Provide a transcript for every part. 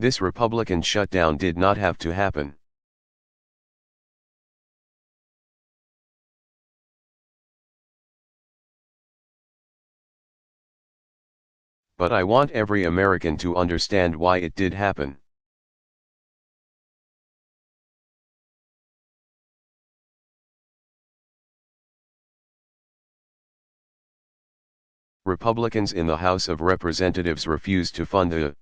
This Republican shutdown did not have to happen. But I want every American to understand why it did happen. Republicans in the House of Representatives refused to fund the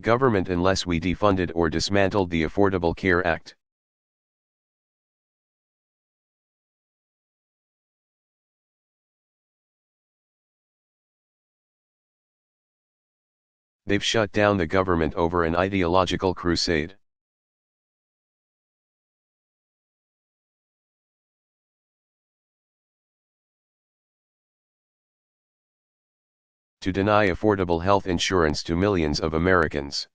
government unless we defunded or dismantled the Affordable Care Act. They've shut down the government over an ideological crusade. To deny affordable health insurance to millions of Americans.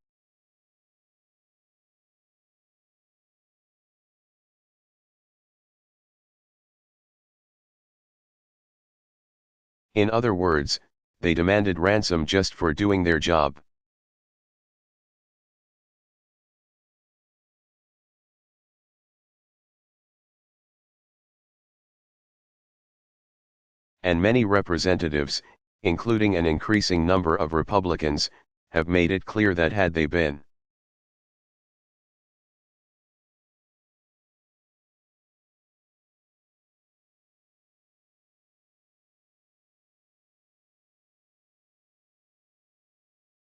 In other words, they demanded ransom just for doing their job. And many representatives, including an increasing number of Republicans, have made it clear that had they been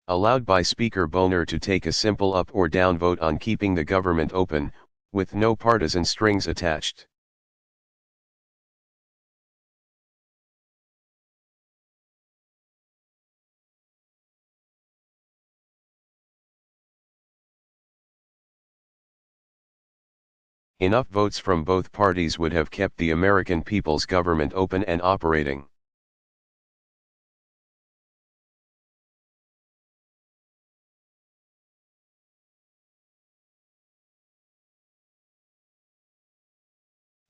allowed by Speaker Boehner to take a simple up or down vote on keeping the government open, with no partisan strings attached. Enough votes from both parties would have kept the American people's government open and operating.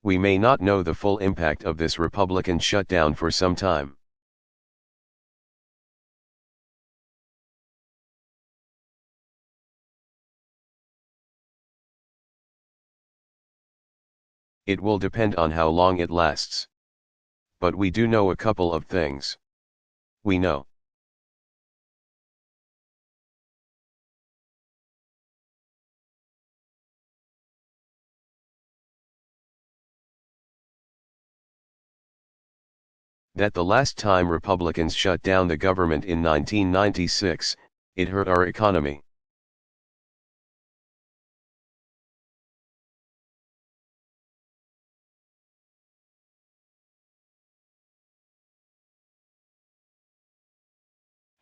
We may not know the full impact of this Republican shutdown for some time. It will depend on how long it lasts. But we do know a couple of things. We know that the last time Republicans shut down the government in 1996, it hurt our economy.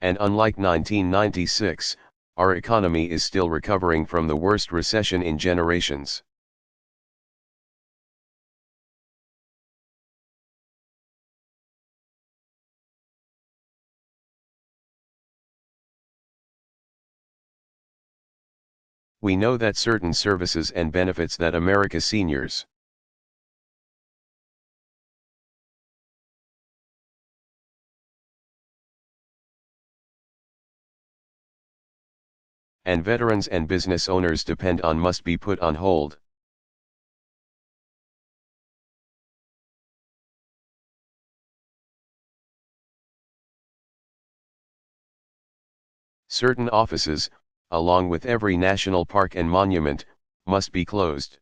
And unlike 1996, our economy is still recovering from the worst recession in generations. We know that certain services and benefits that America's seniors and veterans and business owners depend on must be put on hold. Certain offices, along with every national park and monument, must be closed.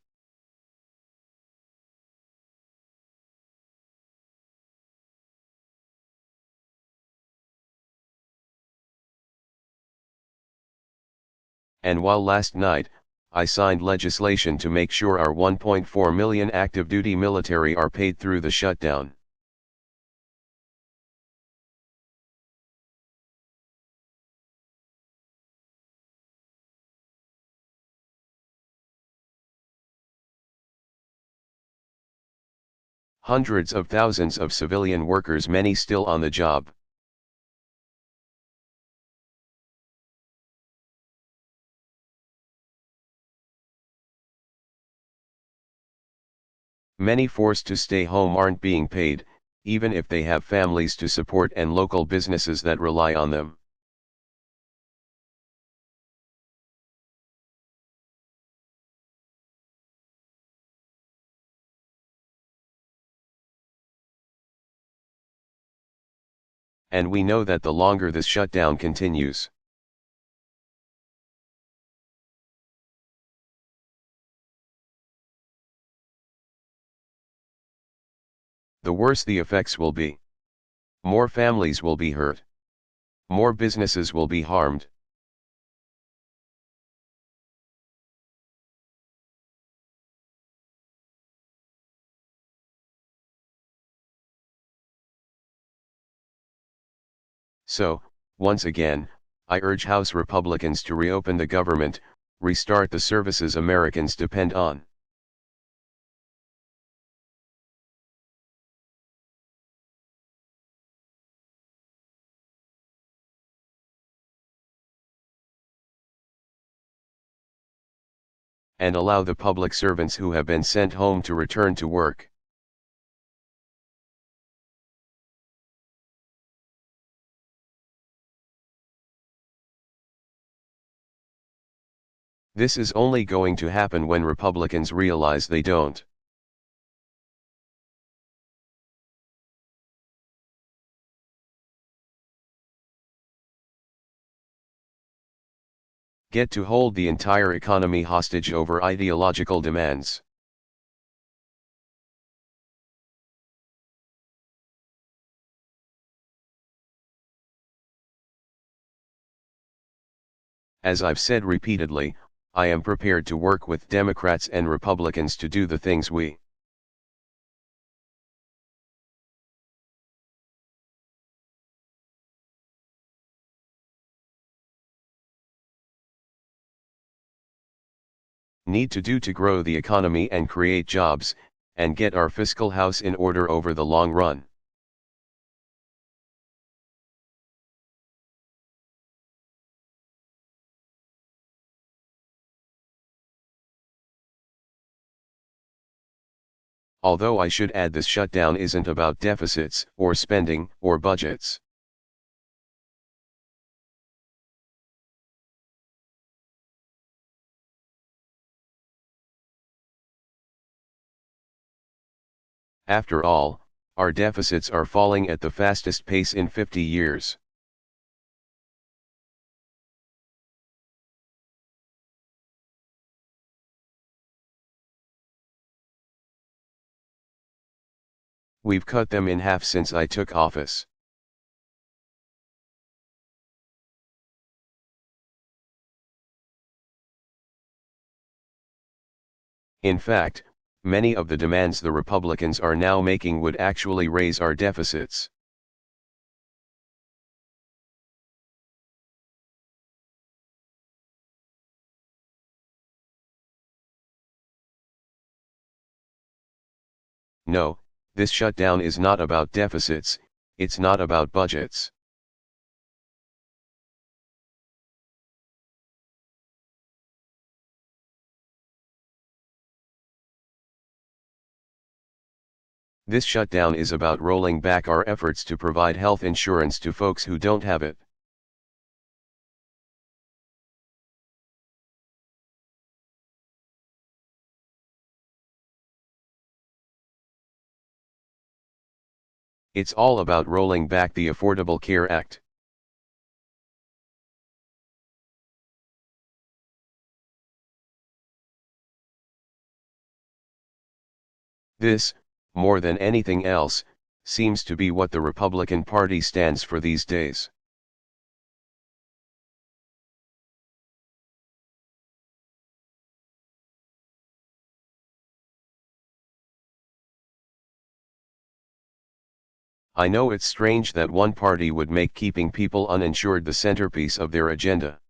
And while last night, I signed legislation to make sure our 1.4 million active duty military are paid through the shutdown. Hundreds of thousands of civilian workers, many still on the job. Many forced to stay home aren't being paid, even if they have families to support and local businesses that rely on them. And we know that the longer this shutdown continues, the worse the effects will be. More families will be hurt. More businesses will be harmed. So, once again, I urge House Republicans to reopen the government, restart the services Americans depend on. And allow the public servants who have been sent home to return to work. This is only going to happen when Republicans realize they don't. Get to hold the entire economy hostage over ideological demands. As I've said repeatedly, I am prepared to work with Democrats and Republicans to do the things we need to do to grow the economy and create jobs, and get our fiscal house in order over the long run. Although I should add, this shutdown isn't about deficits, or spending, or budgets. After all, our deficits are falling at the fastest pace in 50 years. We've cut them in half since I took office. In fact, many of the demands the Republicans are now making would actually raise our deficits. No, this shutdown is not about deficits, it's not about budgets. This shutdown is about rolling back our efforts to provide health insurance to folks who don't have it. It's all about rolling back the Affordable Care Act. This, more than anything else, seems to be what the Republican Party stands for these days. I know it's strange that one party would make keeping people uninsured the centerpiece of their agenda.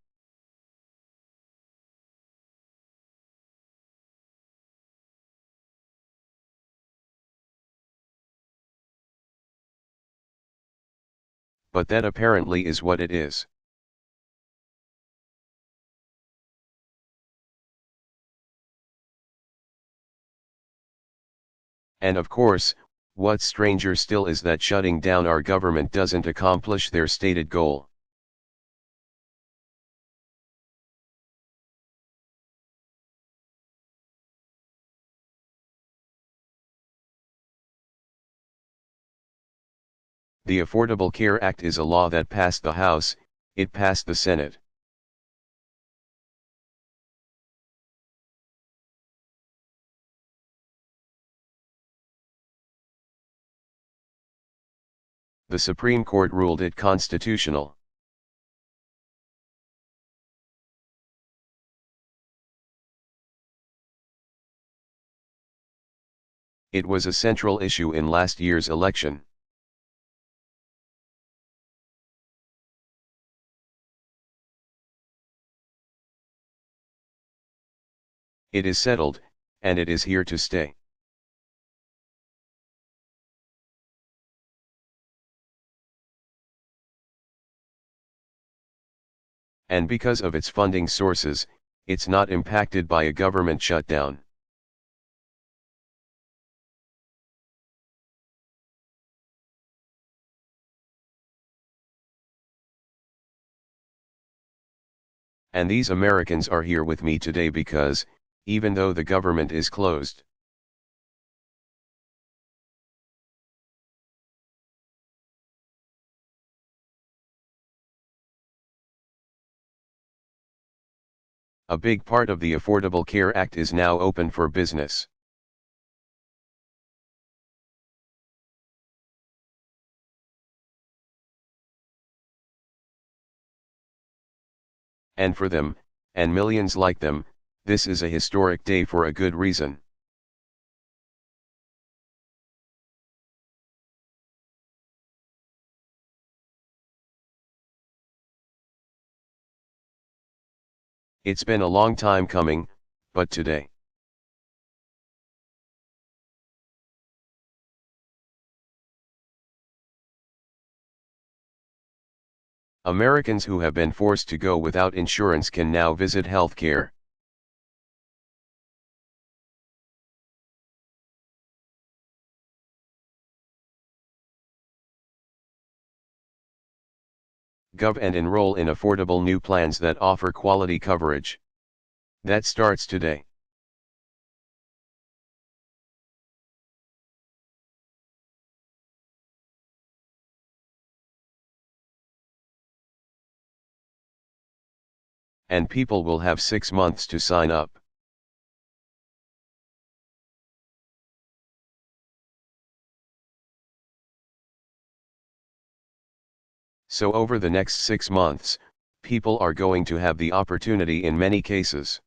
But that apparently is what it is. And of course, what's stranger still is that shutting down our government doesn't accomplish their stated goal. The Affordable Care Act is a law that passed the House, it passed the Senate. The Supreme Court ruled it constitutional. It was a central issue in last year's election. It is settled, and it is here to stay. And because of its funding sources, it's not impacted by a government shutdown. And these Americans are here with me today because, even though the government is closed, a big part of the Affordable Care Act is now open for business. And for them, and millions like them, this is a historic day for a good reason. It's been a long time coming, but today, Americans who have been forced to go without insurance can now visit healthcare. Gov and enroll in affordable new plans that offer quality coverage. That starts today. And people will have 6 months to sign up. So over the next 6 months, people are going to have the opportunity in many cases.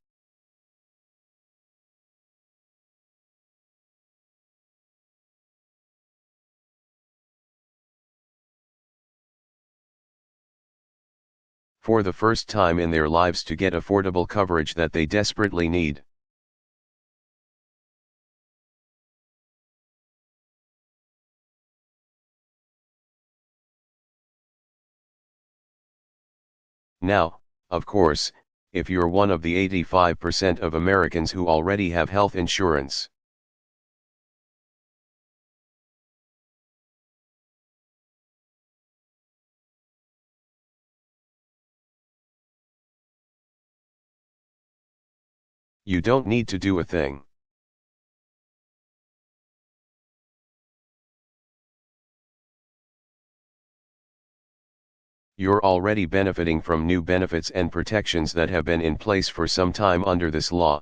For the first time in their lives to get affordable coverage that they desperately need. Now, of course, if you're one of the 85% of Americans who already have health insurance, you don't need to do a thing. You're already benefiting from new benefits and protections that have been in place for some time under this law.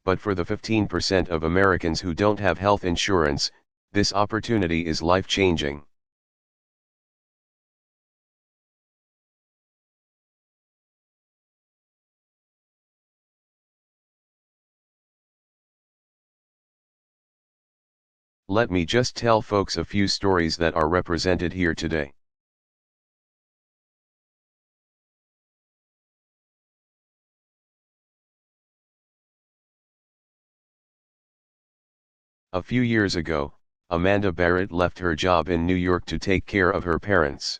But for the 15% of Americans who don't have health insurance, this opportunity is life-changing. Let me just tell folks a few stories that are represented here today. A few years ago, Amanda Barrett left her job in New York to take care of her parents.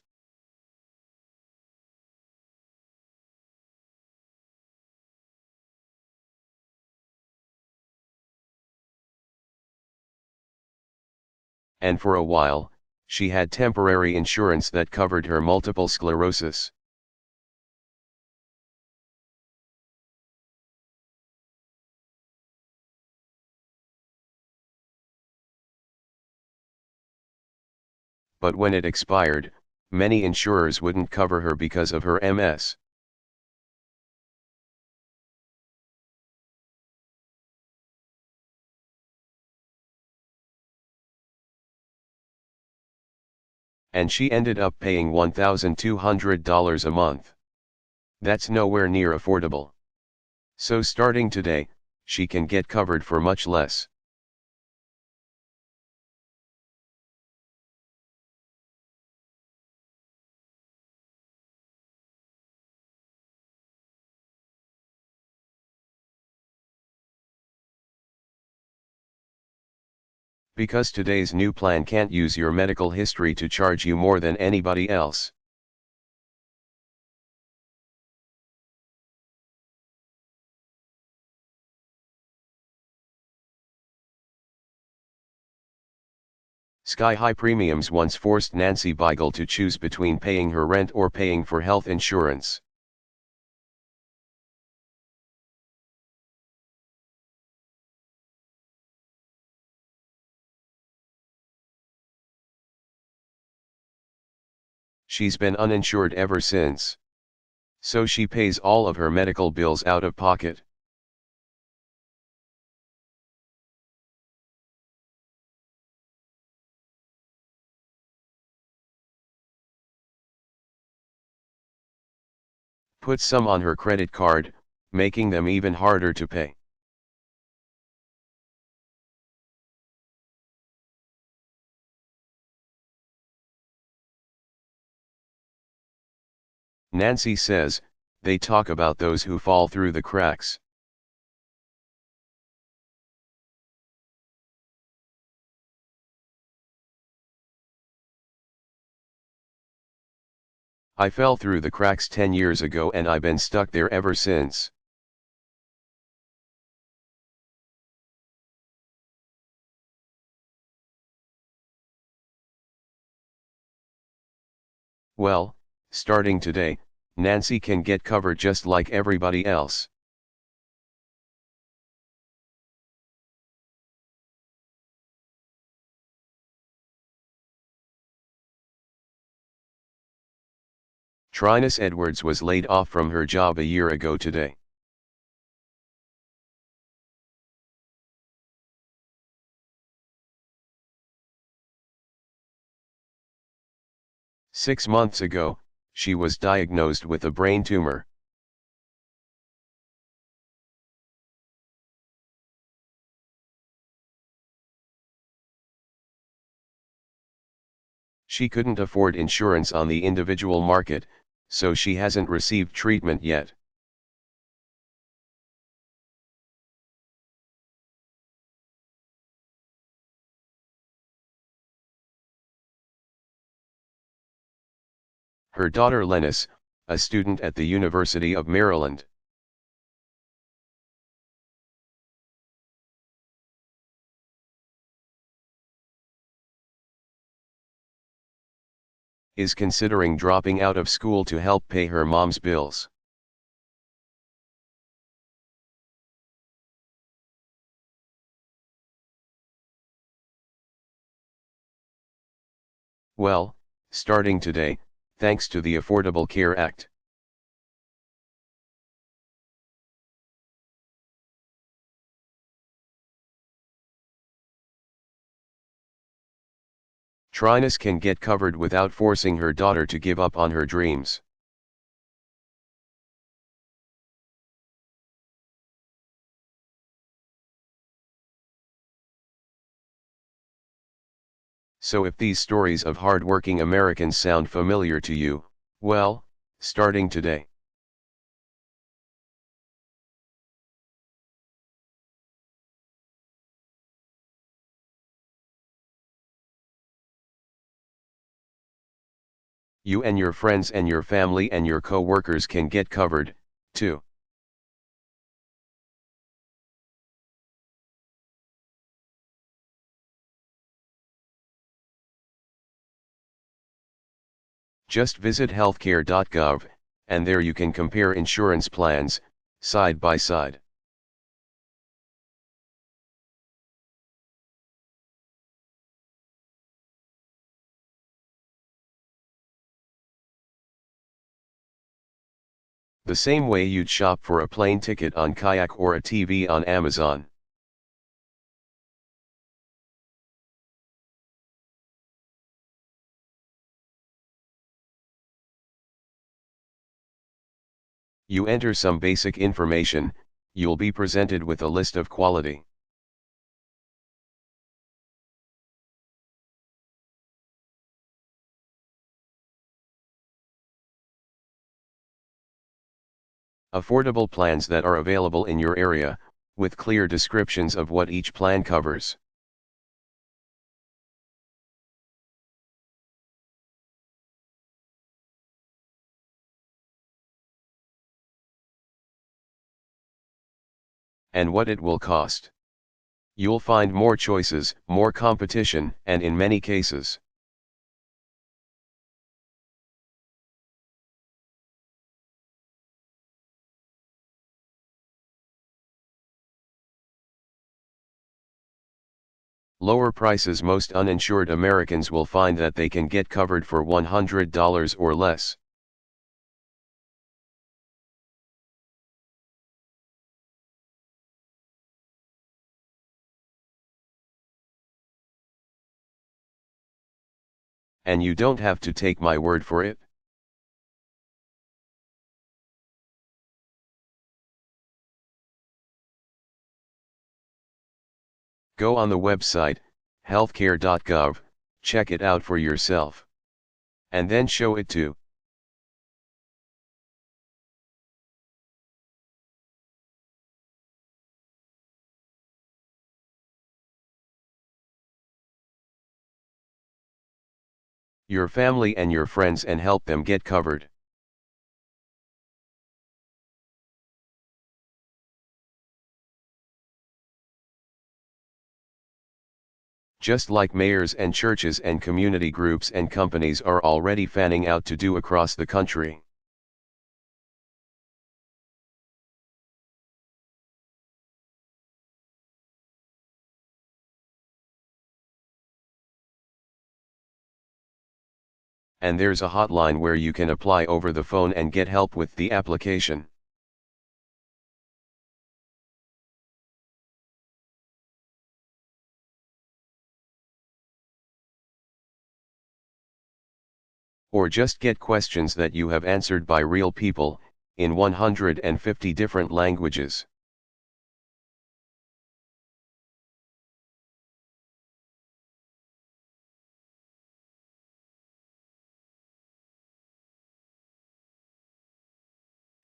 And for a while, she had temporary insurance that covered her multiple sclerosis. But when it expired, many insurers wouldn't cover her because of her MS. And she ended up paying $1,200 a month. That's nowhere near affordable. So starting today, she can get covered for much less. Because today's new plan can't use your medical history to charge you more than anybody else. Sky-high premiums once forced Nancy Beigel to choose between paying her rent or paying for health insurance. She's been uninsured ever since. So she pays all of her medical bills out of pocket. Put some on her credit card, making them even harder to pay. Nancy says, they talk about those who fall through the cracks. I fell through the cracks 10 years ago and I've been stuck there ever since. Well, starting today, Nancy can get covered just like everybody else. Trinus Edwards was laid off from her job a year ago today. Six months ago, she was diagnosed with a brain tumor. She couldn't afford insurance on the individual market, so she hasn't received treatment yet. Her daughter Lennis, a student at the University of Maryland, is considering dropping out of school to help pay her mom's bills. Well, starting today, thanks to the Affordable Care Act. Trinus can get covered without forcing her daughter to give up on her dreams. So if these stories of hard-working Americans sound familiar to you, well, starting today. You and your friends and your family and your co-workers can get covered, too. Just visit healthcare.gov, and there you can compare insurance plans, side by side. The same way you'd shop for a plane ticket on Kayak or a TV on Amazon. You enter some basic information, you'll be presented with a list of quality. Affordable plans that are available in your area, with clear descriptions of what each plan covers. And what it will cost. You'll find more choices, more competition, and in many cases, lower prices. Most uninsured Americans will find that they can get covered for $100 or less. And you don't have to take my word for it. Go on the website, healthcare.gov, check it out for yourself. And then show it to your family and your friends and help them get covered. Just like mayors and churches and community groups and companies are already fanning out to do across the country. And there's a hotline where you can apply over the phone and get help with the application. Or just get questions that you have answered by real people, in 150 different languages.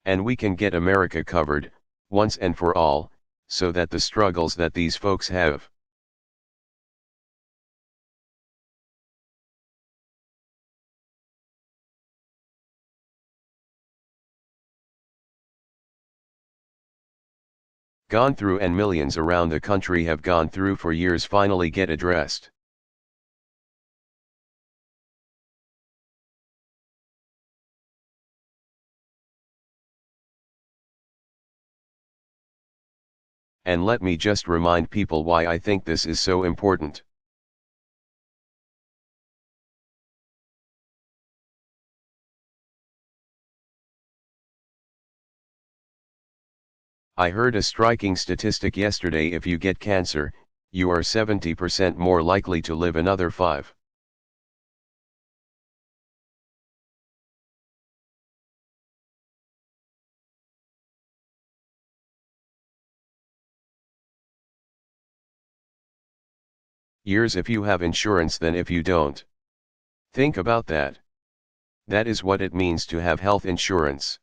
And we can get America covered, once and for all, so that the struggles that these folks have gone through and millions around the country have gone through for years finally get addressed. And let me just remind people why I think this is so important. I heard a striking statistic yesterday: if you get cancer, you are 70% more likely to live another 5. Years if you have insurance than if you don't. Think about that. That is what it means to have health insurance.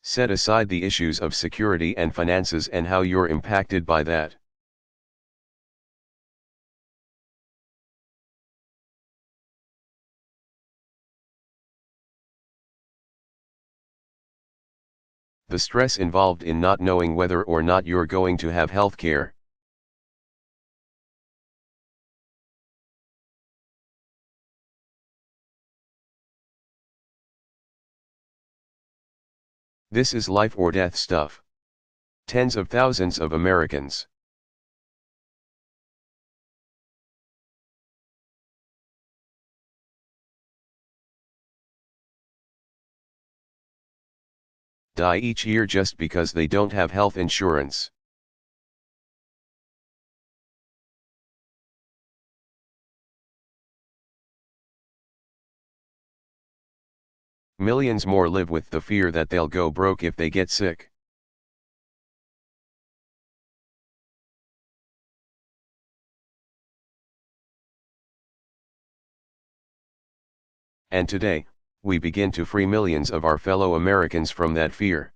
Set aside the issues of security and finances and how you're impacted by that. The stress involved in not knowing whether or not you're going to have health care. This is life or death stuff. Tens of thousands of Americans die each year just because they don't have health insurance. Millions more live with the fear that they'll go broke if they get sick. And today, we begin to free millions of our fellow Americans from that fear.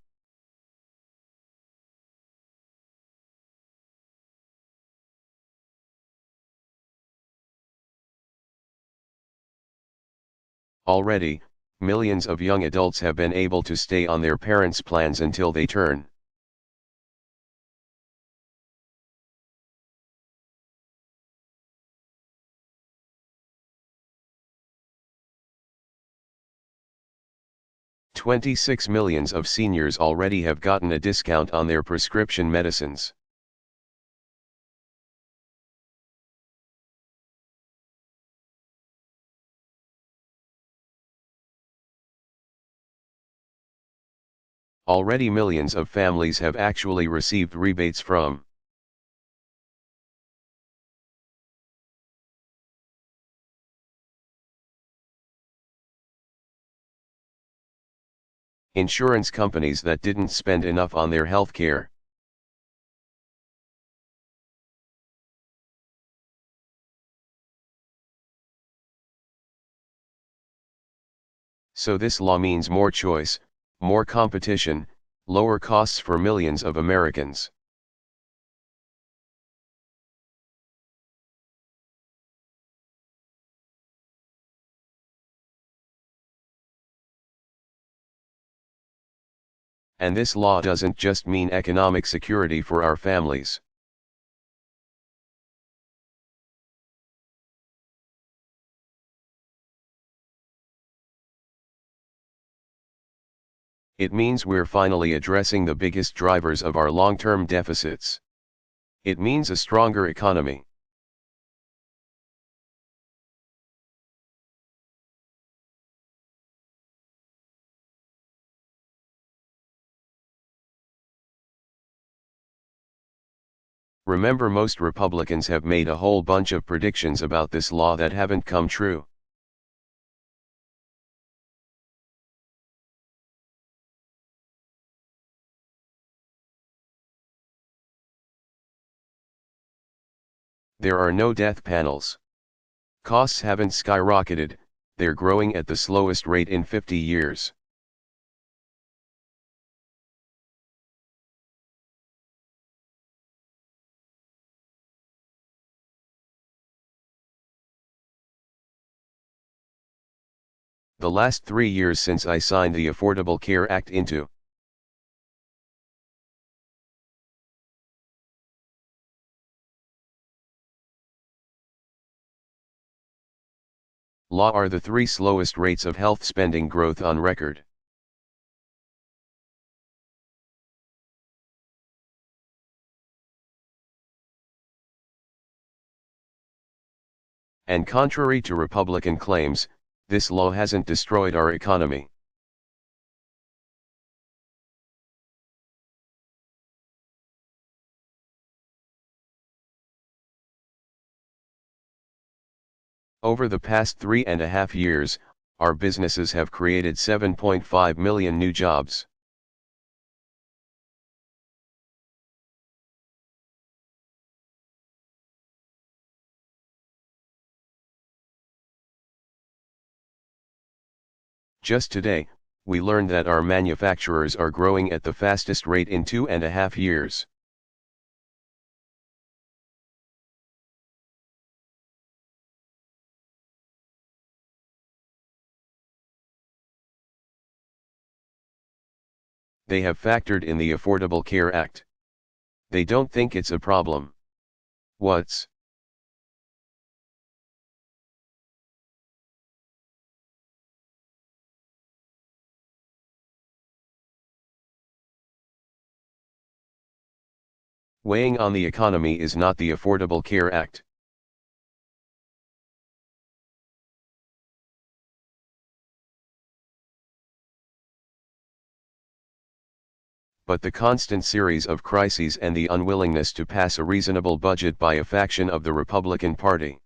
Already, millions of young adults have been able to stay on their parents' plans until they turn. $26 million of seniors already have gotten a discount on their prescription medicines. Already millions of families have actually received rebates from insurance companies that didn't spend enough on their health care. So this law means more choice, more competition, lower costs for millions of Americans. And this law doesn't just mean economic security for our families. It means we're finally addressing the biggest drivers of our long-term deficits. It means a stronger economy. Remember, most Republicans have made a whole bunch of predictions about this law that haven't come true. There are no death panels. Costs haven't skyrocketed, they're growing at the slowest rate in 50 years. The last 3 years since I signed the Affordable Care Act into law are the 3 slowest rates of health spending growth on record. And contrary to Republican claims, this law hasn't destroyed our economy. Over the past 3.5 years, our businesses have created 7.5 million new jobs. Just today, we learned that our manufacturers are growing at the fastest rate in 2.5 years. They have factored in the Affordable Care Act. They don't think it's a problem. What's weighing on the economy is not the Affordable Care Act. But the constant series of crises and the unwillingness to pass a reasonable budget by a faction of the Republican Party.